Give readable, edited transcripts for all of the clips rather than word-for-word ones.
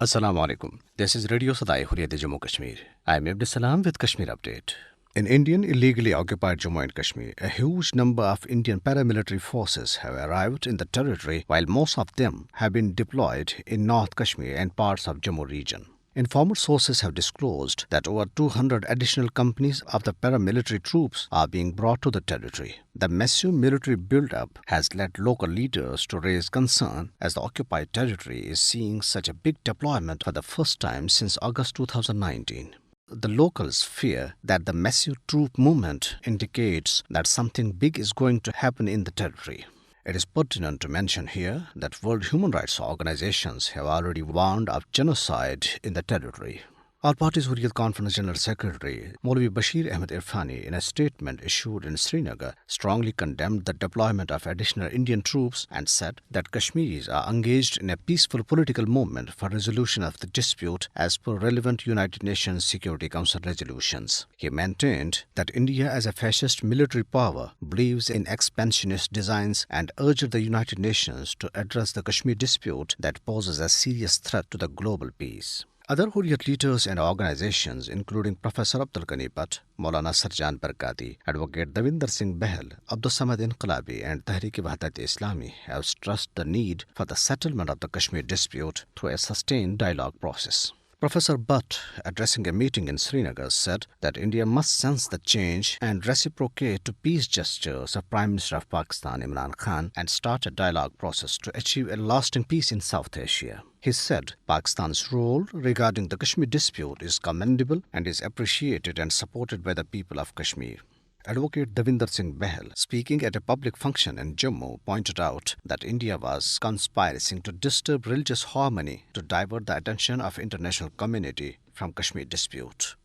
Assalamu alaikum. This is Radio Sadai Hurriyat Jammu Kashmir. I am Abdul Salam with Kashmir Update. In Indian illegally occupied Jammu and Kashmir, a huge number of Indian paramilitary forces have arrived in the territory, while most of them have been deployed in North Kashmir and parts of Jammu region. Informal sources have disclosed that over 200 additional companies of the paramilitary troops are being brought to the territory. The massive military build-up has led local leaders to raise concern as the occupied territory is seeing such a big deployment for the first time since August 2019. The locals fear that the massive troop movement indicates that something big is going to happen in the territory. It is pertinent to mention here that World Human Rights organizations have already warned of genocide in the territory. All Parties Hurriyat Conference General Secretary Maulvi Bashir Ahmed Irfani, in a statement issued in Srinagar, strongly condemned the deployment of additional Indian troops and said that Kashmiris are engaged in a peaceful political movement for resolution of the dispute as per relevant United Nations Security Council resolutions. He maintained that India, as a fascist military power, believes in expansionist designs and urged the United Nations to address the Kashmir dispute that poses a serious threat to the global peace. Other Hurriyat leaders and organizations, including Professor Abdul Ghani Butt, Maulana Sarjan Barkati, Advocate Davinder Singh Bahal, Abdul Samad Inqalabi, and Tehreek-e-Wahdat-e-Islami, have stressed the need for the settlement of the Kashmir dispute through a sustained dialogue process. Professor Butt, addressing a meeting in Srinagar, said that India must sense the change and reciprocate to peace gestures of Prime Minister of Pakistan Imran Khan and start a dialogue process to achieve a lasting peace in South Asia. He said Pakistan's role regarding the Kashmir dispute is commendable and is appreciated and supported by the people of Kashmir. Advocate Davinder Singh Bahal, speaking at a public function in Jammu, pointed out that India was conspiring to disturb religious harmony to divert the attention of international community from Kashmir dispute.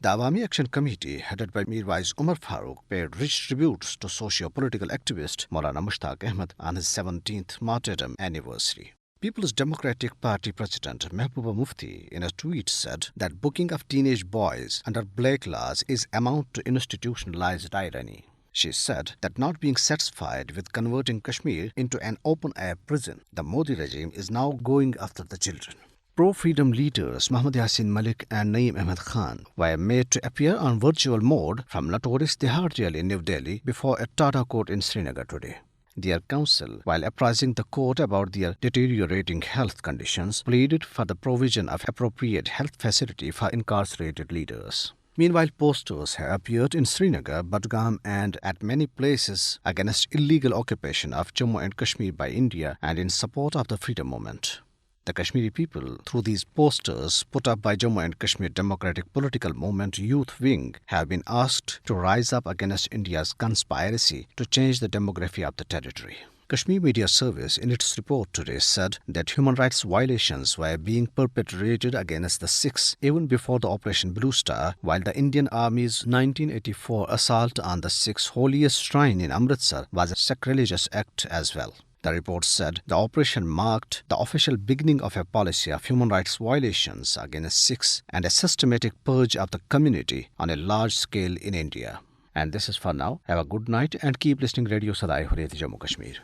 The Awami Action Committee, headed by Mirwais Umar Farooq, paid rich tributes to socio-political activist Maulana Mushtaq Ahmed on his 17th martyrdom anniversary. People's Democratic Party President Mehbooba Mufti, in a tweet, said that booking of teenage boys under black laws is amount to institutionalized irony. She said that not being satisfied with converting Kashmir into an open-air prison, the Modi regime is now going after the children. Pro-freedom leaders Muhammad Yasin Malik and Naeem Ahmed Khan were made to appear on virtual mode from notorious Tihar jail in New Delhi before a Tata court in Srinagar today. Their counsel, while apprising the court about their deteriorating health conditions, pleaded for the provision of appropriate health facility for incarcerated leaders. Meanwhile, posters have appeared in Srinagar, Budgam and at many places against illegal occupation of Jammu and Kashmir by India and in support of the freedom movement. The Kashmiri people, through these posters put up by Jammu and Kashmir Democratic Political Movement Youth Wing, have been asked to rise up against India's conspiracy to change the demography of the territory. Kashmir Media Service, in its report today, said that human rights violations were being perpetrated against the Sikhs even before the Operation Blue Star, while the Indian Army's 1984 assault on the Sikhs' holiest shrine in Amritsar was a sacrilegious act as well. The report said the operation marked the official beginning of a policy of human rights violations against Sikhs and a systematic purge of the community on a large scale in India. And this is for now. Have a good night and keep listening Radio Sadai Hurriyat Jammu Kashmir.